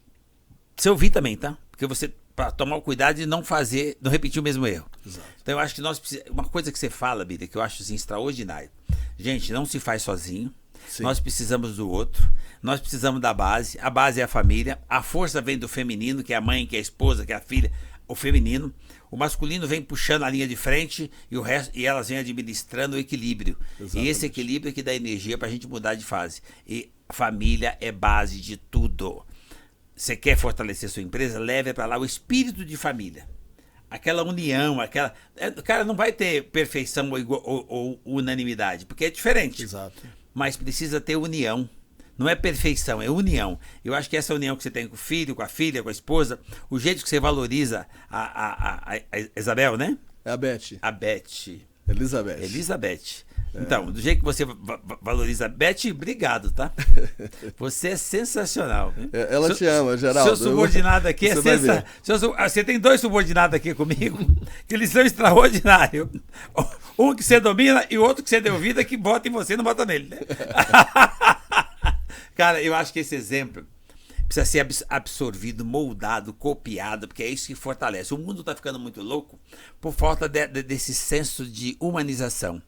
ouvir também, tá? Porque você, para tomar o cuidado de não fazer, não repetir o mesmo erro. Exato. Então, eu acho que nós precisamos, uma coisa que você fala, Bira, que eu acho assim, extraordinário. Gente, não se faz sozinho. Sim. Nós precisamos do outro, nós precisamos da base, a base é a família, a força vem do feminino, que é a mãe, que é a esposa, que é a filha, o feminino, o masculino vem puxando a linha de frente e o resto, e elas vêm administrando o equilíbrio. Exatamente. E esse equilíbrio é que dá energia pra gente mudar de fase. E família é base de tudo. Você quer fortalecer sua empresa? Leve para lá o espírito de família. Aquela união, aquela... Cara, não vai ter perfeição ou unanimidade, porque é diferente. Exato. Mas precisa ter união. Não é perfeição, é união. Eu acho que essa união que você tem com o filho, com a filha, com a esposa, o jeito que você valoriza a Isabel, né? É a Beth. A Beth. Elizabeth. Então, do jeito que você valoriza a Beth, obrigado, tá? Você é sensacional. Ela te ama, Geraldo. Seu subordinado aqui é sensacional. Você tem 2 subordinados aqui comigo, que eles são extraordinários. Um que você domina e o outro que você deu vida, que bota em você e não bota nele, né? Cara, eu acho que esse exemplo precisa ser absorvido, moldado, copiado, porque é isso que fortalece. O mundo está ficando muito louco por falta desse senso de humanização.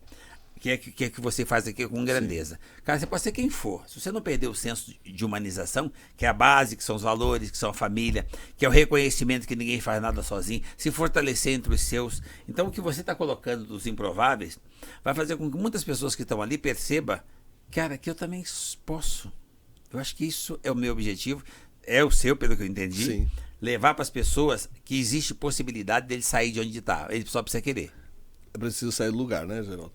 Que é que você faz aqui com grandeza. Sim. Cara, você pode ser quem for. Se você não perder o senso de humanização, que é a base, que são os valores, que são a família, que é o reconhecimento que ninguém faz nada sozinho, se fortalecer entre os seus. Então, o que você está colocando dos improváveis vai fazer com que muitas pessoas que estão ali percebam, cara, que eu também posso. Eu acho que isso é o meu objetivo, é o seu, pelo que eu entendi. Sim. Levar para as pessoas que existe possibilidade dele sair de onde está. Ele só precisa querer. É preciso sair do lugar, né, Geraldo?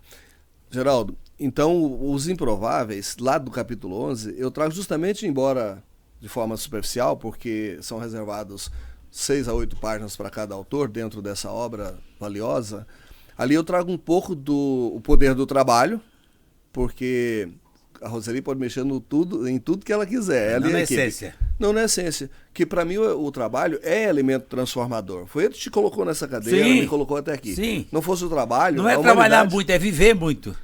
Geraldo, então os improváveis, lá do capítulo 11, eu trago justamente, embora de forma superficial, porque são reservados 6 a 8 páginas para cada autor dentro dessa obra valiosa, ali eu trago um pouco do poder do trabalho, porque a Roseli pode mexer em tudo que ela quiser. Não na essência. Não na essência. Que para mim o trabalho é elemento transformador. Foi ele que te colocou nessa cadeira, Sim. me colocou até aqui. Sim. Não fosse o trabalho... Não é trabalhar muito, é viver muito.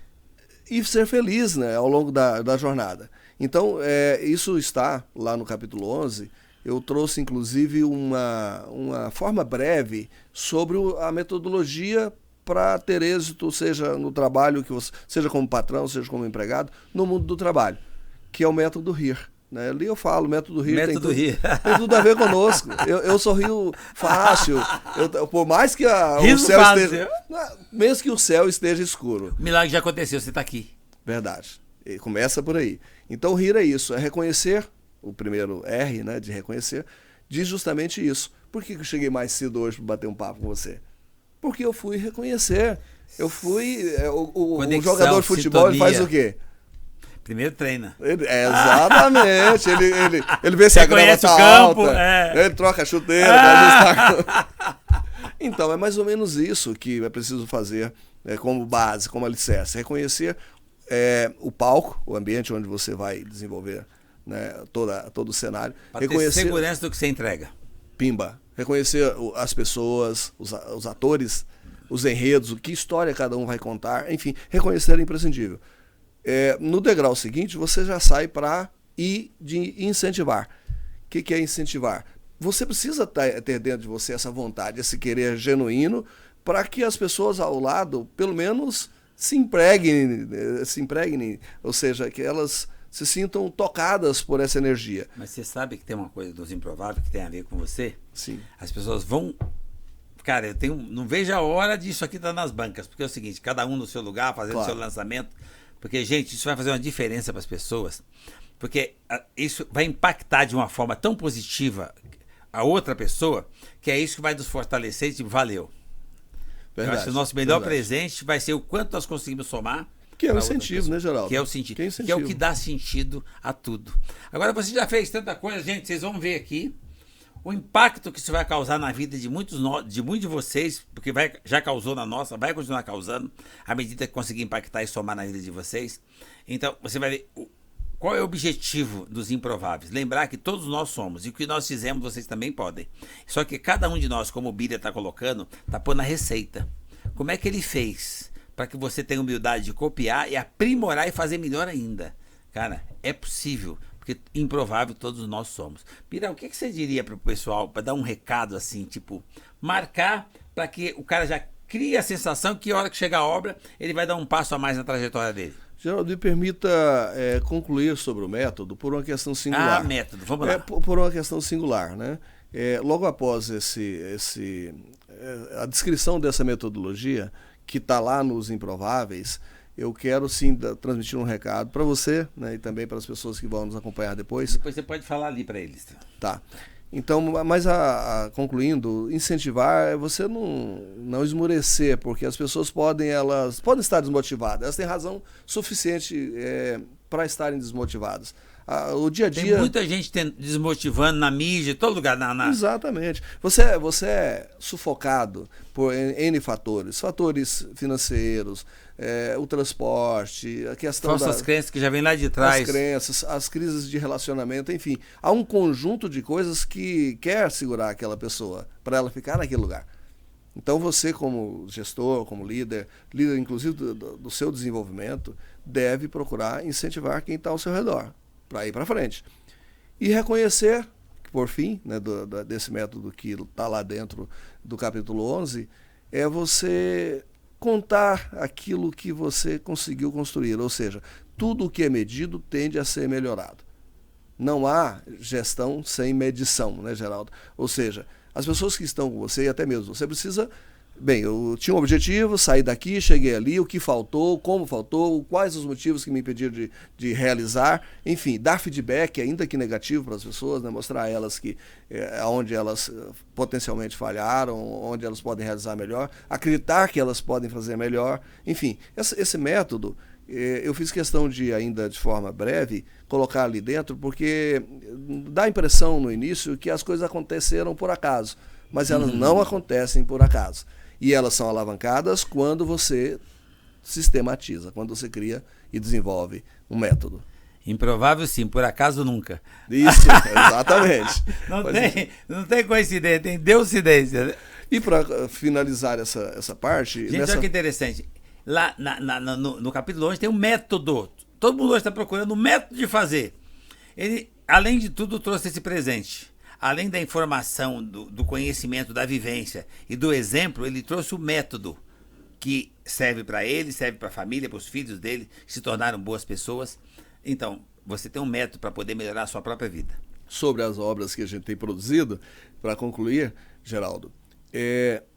E ser feliz, né, ao longo da jornada. Então, isso está lá no capítulo 11. Eu trouxe, inclusive, uma forma breve sobre a metodologia para ter êxito, seja no trabalho, seja como patrão, seja como empregado, no mundo do trabalho, que é o método RIR. Né? Ali eu falo, método RIR tem tudo a ver conosco. Eu sorrio fácil, por mais que o céu esteja... Mesmo que o céu esteja escuro. O milagre já aconteceu, você está aqui. Verdade. E começa por aí. Então o RIR é isso, é reconhecer, o primeiro R, né, de reconhecer, diz justamente isso. Por que eu cheguei mais cedo hoje para bater um papo com você? Porque eu fui reconhecer. Eu fui... O jogador de futebol ele faz o quê? Primeiro treina. Exatamente. Ele vê se a grama tá campo, alta. Ele troca a chuteira. Então, é mais ou menos isso que é preciso fazer como base, como alicerce. Reconhecer o palco, o ambiente onde você vai desenvolver, né, todo o cenário. Para ter segurança do que você entrega. Pimba. Reconhecer as pessoas, os atores, os enredos, que história cada um vai contar. Enfim, reconhecer é imprescindível. No degrau seguinte, você já sai para ir de incentivar. O que é incentivar? Você precisa ter dentro de você essa vontade, esse querer genuíno, para que as pessoas ao lado, pelo menos, se impregnem, ou seja, que elas se sintam tocadas por essa energia. Mas você sabe que tem uma coisa dos improváveis que tem a ver com você? Sim. As pessoas vão... Cara, não vejo a hora disso aqui estar nas bancas, porque é o seguinte, cada um no seu lugar, fazendo o seu lançamento, porque, gente, isso vai fazer uma diferença para as pessoas, porque isso vai impactar de uma forma tão positiva a outra pessoa, que é isso que vai nos fortalecer e tipo, valeu. Verdade, eu acho que o nosso melhor presente vai ser o quanto nós conseguimos somar. Que é o incentivo, né, Geraldo? Que é o sentido. Que é o que dá sentido a tudo. Agora, você já fez tanta coisa, gente, vocês vão ver aqui o impacto que isso vai causar na vida de muitos de vocês, porque já causou na nossa, vai continuar causando, à medida que conseguir impactar e somar na vida de vocês. Então, você vai ver qual é o objetivo dos improváveis. Lembrar que todos nós somos, e o que nós fizemos, vocês também podem. Só que cada um de nós, como o Bíblia está colocando, está pondo a receita. Como é que ele fez? Para que você tenha humildade de copiar e aprimorar e fazer melhor ainda. Cara, é possível. Porque improvável todos nós somos. Bira, o que você diria para o pessoal, para dar um recado assim, tipo, marcar para que o cara já crie a sensação que a hora que chegar a obra, ele vai dar um passo a mais na trajetória dele? Geraldo, me permita concluir sobre o método por uma questão singular. Ah, método, vamos lá. Por uma questão singular, né? Logo após a descrição dessa metodologia, que está lá nos Improváveis, eu quero sim transmitir um recado para você, né, e também para as pessoas que vão nos acompanhar depois. Depois você pode falar ali para eles. Tá. Então, mas concluindo, incentivar é você não esmorecer, porque as pessoas podem estar desmotivadas. Elas têm razão suficiente para estarem desmotivadas. O dia a dia... Tem muita gente desmotivando na mídia, em todo lugar. Exatamente. Você é sufocado por N fatores. Fatores financeiros, o transporte, a questão falsas crenças que já vem lá de trás. As crenças, as crises de relacionamento, enfim. Há um conjunto de coisas que quer segurar aquela pessoa para ela ficar naquele lugar. Então você, como gestor, como líder inclusive do seu desenvolvimento, deve procurar incentivar quem está ao seu redor para ir para frente. E reconhecer, por fim, né, desse método que está lá dentro do capítulo 11, é você contar aquilo que você conseguiu construir. Ou seja, tudo o que é medido tende a ser melhorado. Não há gestão sem medição, né, Geraldo? Ou seja, as pessoas que estão com você, e até mesmo você precisa... Bem, eu tinha um objetivo, saí daqui, cheguei ali, o que faltou, como faltou, quais os motivos que me impediram de realizar, enfim, dar feedback, ainda que negativo para as pessoas, né, mostrar a elas que onde elas potencialmente falharam, onde elas podem realizar melhor, acreditar que elas podem fazer melhor, enfim, esse método eu fiz questão de, ainda de forma breve, colocar ali dentro, porque dá a impressão no início que as coisas aconteceram por acaso, mas elas não acontecem por acaso. E elas são alavancadas quando você sistematiza, quando você cria e desenvolve um método. Improvável sim, por acaso nunca. Isso, exatamente. Não tem coincidência, tem deucidência. E para finalizar essa parte... Gente, olha que interessante. Lá no capítulo 11 tem um método. Todo mundo hoje está procurando um método de fazer. Ele, além de tudo, trouxe esse presente. Além da informação, do conhecimento, da vivência e do exemplo, ele trouxe o método que serve para ele, serve para a família, para os filhos dele, que se tornaram boas pessoas. Então, você tem um método para poder melhorar a sua própria vida. Sobre as obras que a gente tem produzido, para concluir, Geraldo,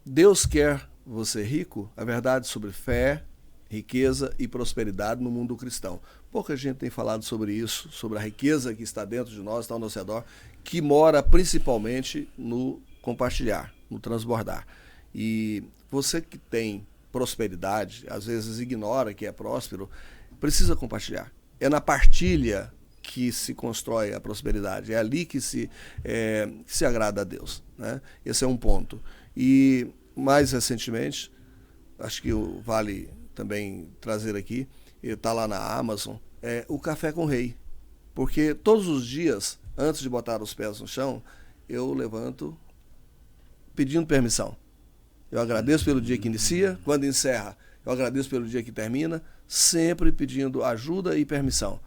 Deus quer você rico, a verdade sobre fé, riqueza e prosperidade no mundo cristão. Pouca gente tem falado sobre isso, sobre a riqueza que está dentro de nós, está ao nosso redor, que mora principalmente no compartilhar, no transbordar. E você que tem prosperidade, às vezes ignora que é próspero, precisa compartilhar. É na partilha que se constrói a prosperidade, é ali que se agrada a Deus, né? Esse é um ponto. E mais recentemente, acho que vale também trazer aqui, está lá na Amazon, o Café com Rei. Porque todos os dias, antes de botar os pés no chão, eu levanto pedindo permissão. Eu agradeço pelo dia que inicia, quando encerra, eu agradeço pelo dia que termina, sempre pedindo ajuda e permissão.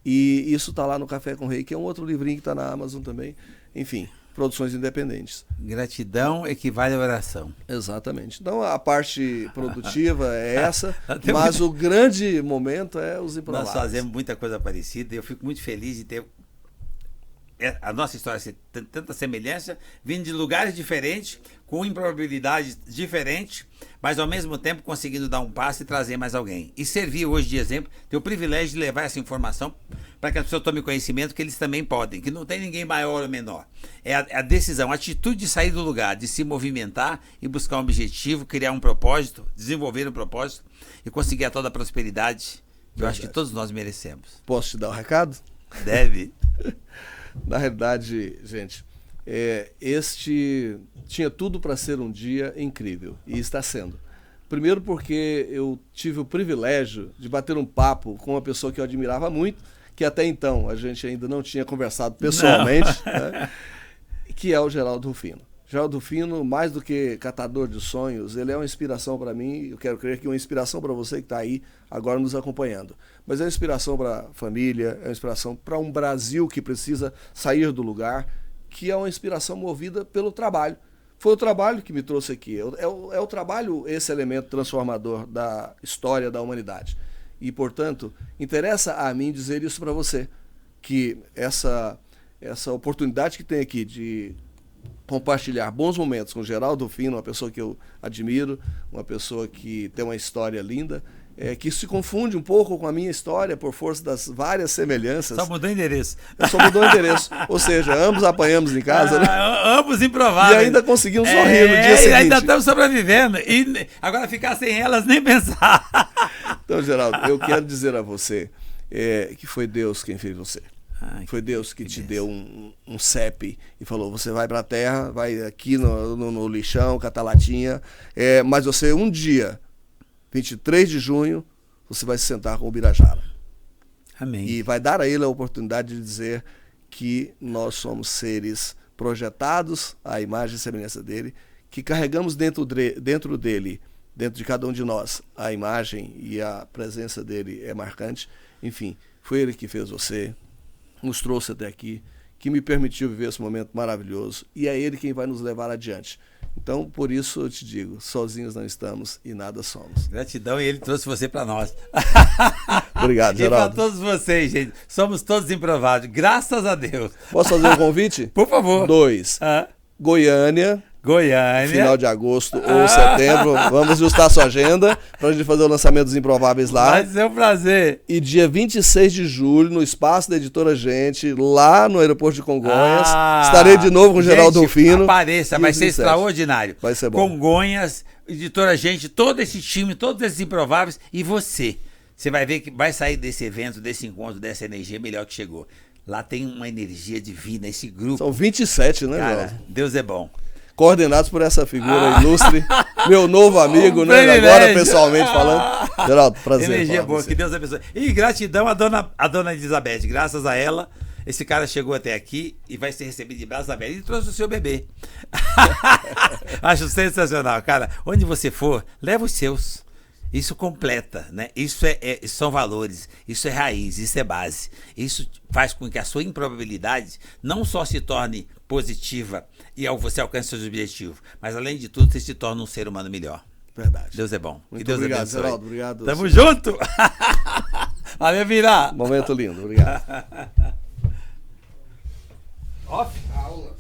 E isso está lá no Café com Rei, que é um outro livrinho que está na Amazon também. Enfim, produções independentes. Gratidão equivale a oração. Exatamente. Então a parte produtiva é essa, mas o grande momento é os improváveis. Nós fazemos muita coisa parecida e eu fico muito feliz de ter a nossa história ser tanta semelhança, vindo de lugares diferentes, com improbabilidades diferentes, mas ao mesmo tempo conseguindo dar um passo e trazer mais alguém. E servir hoje de exemplo, ter o privilégio de levar essa informação para que as pessoas tomem conhecimento que eles também podem, que não tem ninguém maior ou menor. É a decisão, a atitude de sair do lugar, de se movimentar e buscar um objetivo, criar um propósito, desenvolver um propósito e conseguir a toda a prosperidade que eu acho que todos nós merecemos. Posso te dar um recado? Deve. Na realidade, gente, este tinha tudo para ser um dia incrível, e está sendo. Primeiro porque eu tive o privilégio de bater um papo com uma pessoa que eu admirava muito, que até então a gente ainda não tinha conversado pessoalmente, né? Que é o Geraldo Rufino. Geraldo Rufino, mais do que catador de sonhos, ele é uma inspiração para mim, eu quero crer que é uma inspiração para você que está aí agora nos acompanhando. Mas é uma inspiração para a família, é uma inspiração para um Brasil que precisa sair do lugar, que é uma inspiração movida pelo trabalho. Foi o trabalho que me trouxe aqui, é o trabalho esse elemento transformador da história da humanidade. E, portanto, interessa a mim dizer isso para você, que essa oportunidade que tem aqui de compartilhar bons momentos com o Geraldo Rufino, uma pessoa que eu admiro, uma pessoa que tem uma história linda, que se confunde um pouco com a minha história por força das várias semelhanças. Só mudou o endereço. Só mudou o endereço. Ou seja, ambos apanhamos em casa, né? Ambos improváveis. E ainda conseguimos sorrir no dia seguinte. Ainda estamos sobrevivendo. E agora ficar sem elas, nem pensar. Então, Geraldo, eu quero dizer a você que foi Deus quem fez você. Foi Deus que te deu um CEP e falou, você vai para a terra, vai aqui no lixão, catar latinha, mas você um dia, 23 de junho, você vai se sentar com o Birajara. Amém. E vai dar a ele a oportunidade de dizer que nós somos seres projetados à imagem e semelhança dele, que carregamos dentro dele, dentro de cada um de nós, a imagem e a presença dele é marcante. Enfim, foi ele que fez você, nos trouxe até aqui, que me permitiu viver esse momento maravilhoso, e é ele quem vai nos levar adiante. Então, por isso eu te digo, sozinhos não estamos e nada somos. Gratidão, e ele trouxe você para nós. Obrigado, Geraldo. E para todos vocês, gente, somos todos improváveis, graças a Deus. Posso fazer um convite? Por favor. 2. Goiânia, final de agosto ou setembro, vamos ajustar a sua agenda para a gente fazer o lançamento dos Improváveis lá. Vai ser um prazer. E dia 26 de julho, no espaço da Editora Gente, lá no aeroporto de Congonhas, estarei de novo com o Geraldo Rufino. Apareça, vai ser extraordinário. Vai ser bom. Congonhas, Editora Gente, todo esse time, todos esses Improváveis e você. Você vai ver que vai sair desse evento, desse encontro, dessa energia melhor que chegou. Lá tem uma energia divina, esse grupo. São 27, né, cara? Geraldo? Deus é bom. Coordenados por essa figura ilustre, meu novo amigo, né? Agora pessoalmente falando. Geraldo, prazer. Energia boa, que Deus abençoe. E gratidão à dona Elizabeth, graças a ela, esse cara chegou até aqui e vai ser recebido de braços abertos e trouxe o seu bebê. Acho sensacional, cara. Onde você for, leva os seus. Isso completa, né? Isso são valores, isso é raiz, isso é base. Isso faz com que a sua improbabilidade não só se torne positiva e você alcance seus objetivos, mas além de tudo, você se torna um ser humano melhor. Verdade. Deus é bom. Muito Deus obrigado, abençoe. Geraldo. Obrigado. Tamo junto! Valeu, Virá! Momento lindo. Obrigado. Off? Aulas.